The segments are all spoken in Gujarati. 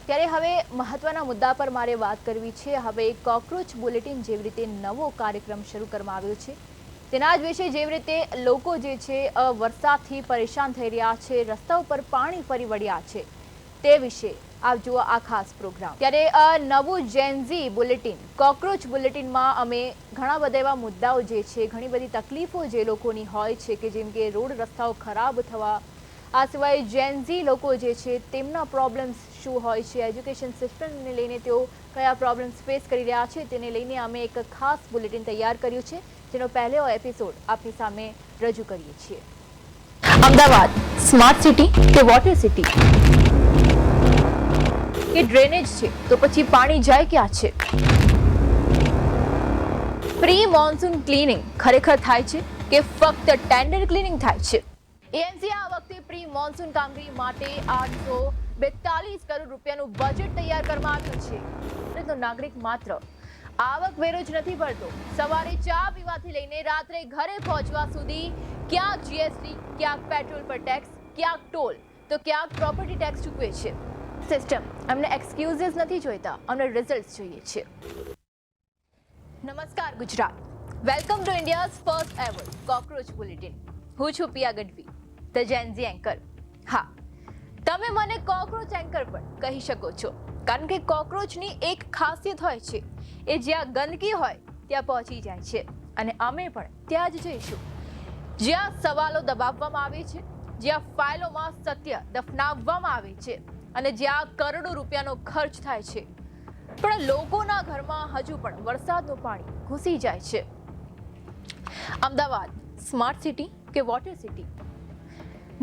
ત્યારે હવે મહત્વના મુદ્દા પર મારે વાત કરવી છે। હવે કોકરોચ બુલેટિન જેવી રીતે નવો કાર્યક્રમ શરૂ કરવામાં આવ્યો છે તેના જ વિશે જેવી રીતે લોકો જે છે વરસાદથી પરેશાન થઈ રહ્યા છે, રસ્તાઓ પર પાણી ફરી વળ્યા છે તે વિશે આપ જુઓ આ ખાસ પ્રોગ્રામ। ત્યારે નવું જેનઝી બુલેટિન કોકરોચ બુલેટિનમાં અમે ઘણા બધા એવા મુદ્દાઓ જે છે, ઘણી બધી તકલીફો જે લોકોની હોય છે કે જેમ કે રોડ રસ્તાઓ ખરાબ થવા, આ સિવાય જેનઝી લોકો જે છે તેમના પ્રોબ્લેમ્સ શું હોય છે, એજ્યુકેશન સિસ્ટમને લઈને તેઓ કયા પ્રોબ્લેમ્સ ફેસ કરી રહ્યા છે તેને લઈને અમે એક ખાસ બુલેટિન તૈયાર કર્યું છે જેનો પહેલો એપિસોડ આપની સામે રજૂ કરીએ છીએ। અમદાવાદ સ્માર્ટ સિટી કે વોટર સિટી કે ડ્રેનેજ છે તો પછી પાણી જાય ક્યાં છે? પ્રી મોન્સૂન ક્લીનિંગ ખરેખર થાય છે કે ફક્ત ટેન્ડર ક્લીનિંગ થાય છે? એએમસી આ વખતે પ્રી મોન્સૂન કામગીરી માટે 842 કરોડ રૂપિયાનું બજેટ તૈયાર કરવામાં આવ્યું છે। તો નાગરિક માત્ર આવકવેરો જ નથી ભરતો, સવારે ચા પીવાથી લઈને રાત્રે ઘરે પહોંચવા સુધી ક્યાંક જીએસટી, ક્યાંક પેટ્રોલ પર ટેક્સ, ક્યાંક ટોલ તો ક્યાંક પ્રોપર્ટી ટેક્સ ચૂકવે છે। સિસ્ટમ અમને એક્સક્યુઝીસ નથી જોઈતા, અમને રિઝલ્ટ્સ જોઈએ છે। નમસ્કાર Gujarat, welcome to India's first ever cockroach bulletin. હું છું Piya Gadhvi, the Gen Z anchor. હા, તમે મને કોકરોચ એન્કર પણ કહી શકો છો કારણ કે કોકરોચની એક ખાસિયત હોય છે, એ જ્યાં ગંદકી હોય ત્યાં પહોંચી જાય છે અને અમે પણ ત્યાં જ જઈશું। જ્યાં સવાલો દબાવવામાં આવે છે, જ્યાં ફાઇલોમાં સત્ય દફનાવવામાં આવે છે અને જ્યાં કરોડો રૂપિયાનો ખર્ચ થાય છે પણ લોકોના ઘરમાં હજુ પણ વરસાદનું પાણી ઘૂસી જાય છે। અમદાવાદ સ્માર્ટ સિટી કે વોટર સિટી?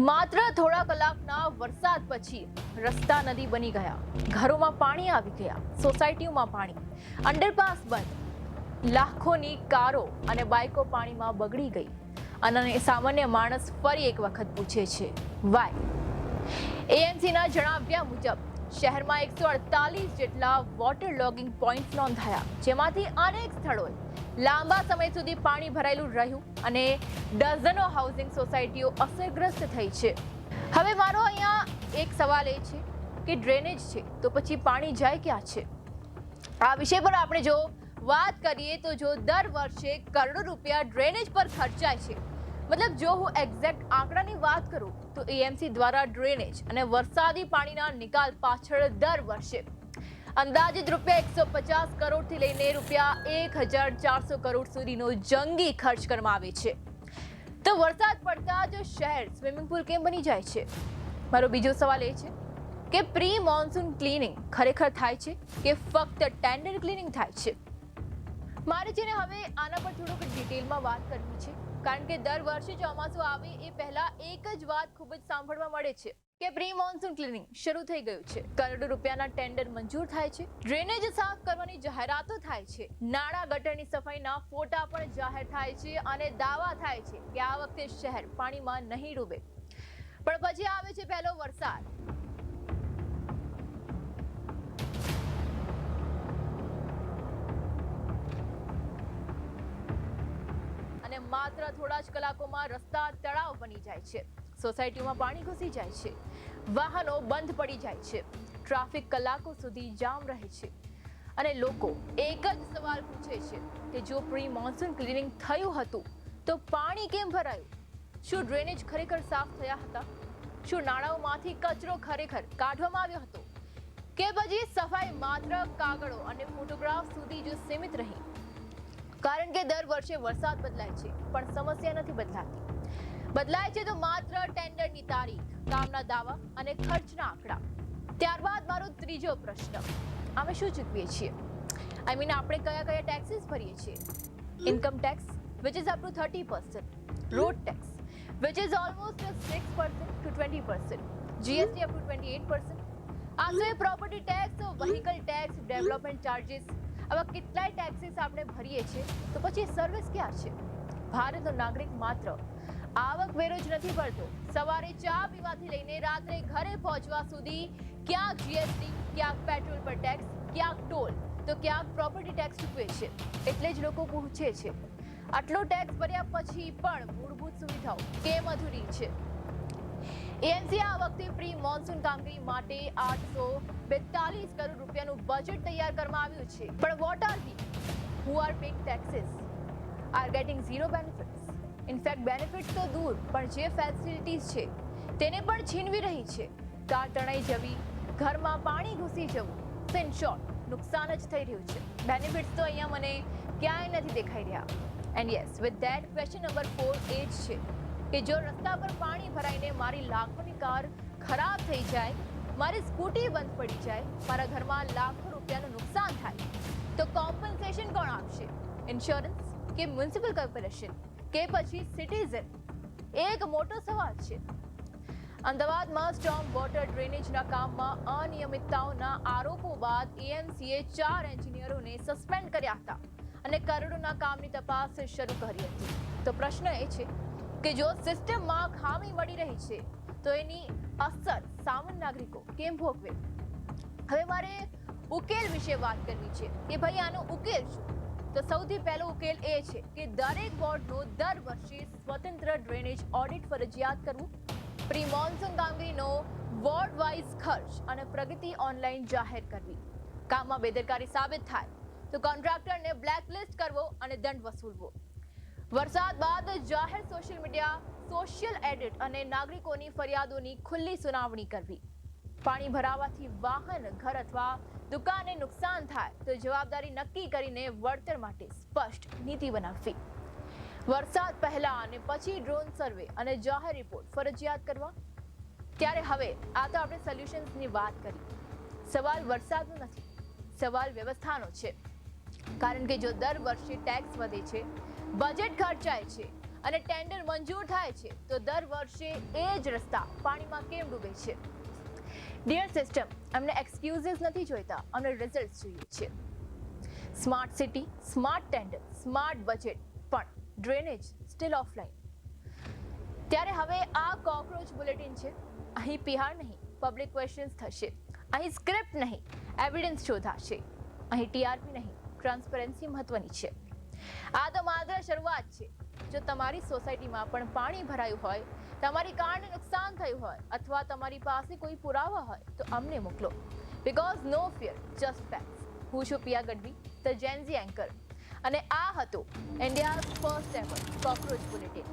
માત્ર થોડા કલાકના વરસાદ પછી રસ્તા નદી બની ગયા, ઘરોમાં પાણી આવી ગયા, સોસાયટીઓમાં પાણી, અંડરપાસ બંધ, લાખોની કારો અને બાઇકો પાણીમાં બગડી ગઈ અને સામાન્ય માણસ ફરી એક વખત પૂછે છે વાય? એએમસીના જણાવ્યા મુજબ શહેરમાં 148 જેટલા વોટર લોગિંગ પોઈન્ટ નોંધાયા, જેમાંથી અનેક સ્થળોએ લાંબા સમય સુધી પાણી ભરાયેલું રહ્યું અને ડઝનો હાઉસિંગ સોસાયટીઓ અસરગ્રસ્ત થઈ છે। હવે મારો અહીંયા એક સવાલ એ છે કે ડ્રેનેજ છે તો પછી પાણી જાય ક્યાં છે? આ વિષય પર આપણે જો વાત કરીએ તો જો દર વર્ષે કરોડો રૂપિયા ડ્રેનેજ પર ખર્ચાય છે, મતલબ જો હું એક્ઝેક્ટ આંકડાની વાત કરું તો એએમસી દ્વારા ડ્રેનેજ અને વરસાદી પાણીના નિકાલ પાછળ દર વર્ષે અંદાજિત રૂપિયા 150 કરોડથી લઈને રૂપિયા 1400 કરોડ સુધીનો જંગી ખર્ચ કરવામાં આવે છે। તો વરસાદ પડતા જ શહેર સ્વિમિંગ પુલ કેમ બની જાય છે? મારો બીજો સવાલ એ છે કે પ્રી મોન્સૂન ક્લીનિંગ ખરેખર થાય છે કે ફક્ત ટેન્ડર ક્લીનિંગ થાય છે? મારે છે ને હવે આના પર થોડુંક ડિટેલમાં વાત કરવી છે કારણ કે દર વર્ષે ચોમાસું આવે એ પહેલા એક જ વાત ખૂબ જ સાંભળવા મળે છે કે પ્રી મોન્સૂન ક્લીનિંગ શરૂ થઈ ગયું છે, કરોડો રૂપિયાના ટેન્ડર મંજૂર થાય છે, ડ્રેનેજ સાફ કરવાની જાહેરાતો થાય છે, નાળા ગટરની સફાઈના ફોટા પણ જાહેર થાય છે અને દાવા થાય છે કે આ વખતે શહેર પાણીમાં નહીં ડૂબે। પણ પછી આવે છે પહેલો વરસાદ અને માત્ર થોડા જ કલાકોમાં રસ્તા તળાવ બની જાય છે, સોસાયટીઓમાં પાણી ઘૂસી જાય છે, વાહનો બંધ પડી જાય છે, ટ્રાફિક કલાકો સુધી જામ રહે છે અને લોકો એક જ સવાલ પૂછે છે કે જો પ્રી મોન્સૂન ક્લીનિંગ થયું હતું તો પાણી કેમ ભરાયું? શું ડ્રેનેજ ખરેખર સાફ થયા હતા? શું નાળાઓમાંથી કચરો ખરેખર કાઢવામાં આવ્યો હતો કે પછી સફાઈ માત્ર કાગળો અને ફોટોગ્રાફ સુધી જ સીમિત રહી? કારણ કે દર વર્ષે વરસાદ બદલાય છે પણ સમસ્યા નથી બદલાતી। બદલાય છે તો માત્ર ટેન્ડરની તારીખ, કામના દાવા અને ખર્ચના આંકડા। ત્યારબાદ મારો ત્રીજો પ્રશ્ન, અમે શું ચૂકવીએ છીએ? આપણે કયા કયા ટેક્સીસ ભરીએ છીએ? Income tax which is up to 30%, road tax which is almost 6% to 20%, GST up to 28%, Aso property tax, vehicle tax, development charges, આવા કેટલાય ટેક્સીસ આપણે ભરીએ છીએ તો પછી સર્વિસ ક્યાં છે? ભારતનો નાગરિક માત્ર આવકવેરો જ નથી ભરતો, સવારે ચા પીવાથી લઈને રાત્રે ઘરે પહોંચવા સુધી ક્યાંક જીએસટી, ક્યાંક પેટ્રોલ પર ટેક્સ, ક્યાંક ટોલ તો ક્યાંક પ્રોપર્ટી ટેક્સ ચૂકવે છે। એટલે જ લોકો પૂછે છે આટલો ટેક્સ ભર્યા પછી પણ મૂળભૂત સુવિધાઓ કેમ અધૂરી છે? એએમસી આ વખતે પ્રી મોન્સૂન કામગીરી માટે 42 કરોડ રૂપિયાનું બજેટ તૈયાર કરવામાં આવ્યું છે, પણ what are we who are paying taxes are getting zero benefits. In fact benefits તો દૂર, પણ જે ફેસિલિટીઝ છે તેને પણ છીનવી રહી છે. કાર તણાઈ જવી, ઘરમાં પાણી ઘૂસી જવું, ઇન શોર્ટ નુકસાન જ થઈ રહ્યું છે. બેનિફિટ્સ તો અહીંયા મને ક્યાંય નથી દેખાઈ રહ્યા. And yes, with that question number 4 એ જ છે કે જો રસ્તા પર પાણી ભરાઈને મારી લાખોની કાર ખરાબ થઈ જાય, મારી સ્કૂટી બંધ પડી જાય, મારા ઘરમાં લાખો રૂપિયાનું નુકસાન થાય, તો કોમ્પન્સેશન કોણ આપશે? ઇન્સ્યોરન્સ કે મ્યુનિસિપલ કોર્પોરેશન કે પછી સિટીઝન? એક મોટો સવાલ છે. અમદાવાદમાં સ્ટોર્મ વોટર ડ્રેનેજના કામમાં અનિયમિતતાઓના આરોપો બાદ એએમસીએ 4 એન્જિનિયરોને સસ્પેન્ડ કર્યા હતા અને કરોડોના કામની તપાસ શરૂ કરી હતી. તો પ્રશ્ન એ છે કે જો સિસ્ટમમાં ખામી મળી રહી છે તો એની અસર સામાન્ય નાગરિકો કેમ ભોગવે? હવે મારે ઉકેલ વિશે વાત કરવી છે કે ભાઈ આનો ઉકેલ શું? તો સૌથી પહેલો ઉકેલ એ છે કે દરેક વોર્ડનો દર વર્ષે સ્વતંત્ર ડ્રેનેજ ઓડિટ ફરજિયાત કરવું, પ્રી મોન્સૂન કામગીરીનો વોર્ડ વાઇઝ ખર્ચ અને પ્રગતિ ઓનલાઈન જાહેર કરવી. કામમાં બેદરકારી સાબિત થાય તો કોન્ટ્રાક્ટરને બ્લેકલિસ્ટ કરવો અને દંડ વસૂલવો. વરસાદ બાદ જાહેર સોશિયલ મીડિયા, સોશિયલ એડિટ અને નાગરિકોની ફરિયાદોની ખુલ્લી સુનાવણી કરવી. પાણી ભરાવાથી વાહન, ઘર અથવા દુકાનને નુકસાન થાય તો જવાબદારી નક્કી કરીને વળતર માટે સ્પષ્ટ નીતિ બનાવવી. વરસાદ પહેલા અને પછી ડ્રોન સર્વે અને જાહેર રિપોર્ટ ફરજિયાત કરવા. ત્યારે હવે આ તો આપણે સોલ્યુશન્સની વાત કરી. સવાલ વરસાદનો નથી, સવાલ વ્યવસ્થાનો છે. કારણ કે જો દર વર્ષે ટેક્સ વધે છે, બજેટ ખર્ચાય છે અને ટેન્ડર મંજૂર થાય છે, તો દર વર્ષે એ જ રસ્તા પાણીમાં કેમ ડૂબે છે? ડિયર સિસ્ટમ, અમને એક્સક્યુઝિસ નથી જોઈતા, અમને રિઝલ્ટ જોઈએ છે. Smart city, smart tender, smart budget, પણ ડ્રેનેજ સ્ટીલ ઓફલાઈન. ત્યારે હવે આ કોકરોચ બુલેટિન છે. અહીં પિહાર નહીં, પબ્લિક ક્વેશ્ચન્સ થશે. અહીં સ્ક્રિપ્ટ નહીં, એવિડન્સ શોધાશે. અહીં ટીઆરપી નહીં, ટ્રાન્સપરન્સી મહત્વની છે. આ તો માત્ર શરૂઆત છે. જો તમારી સોસાયટીમાં પણ પાણી ભરાયું હોય, તમારી કારને નુકસાન થયું હોય અથવા તમારી પાસે કોઈ પુરાવા હોય તો અમને મોકલો. Because no fear, just facts. હું છું Piya Gadhvi, the Gen Z anchor, અને આ હતો India's first ever cockroach bulletin.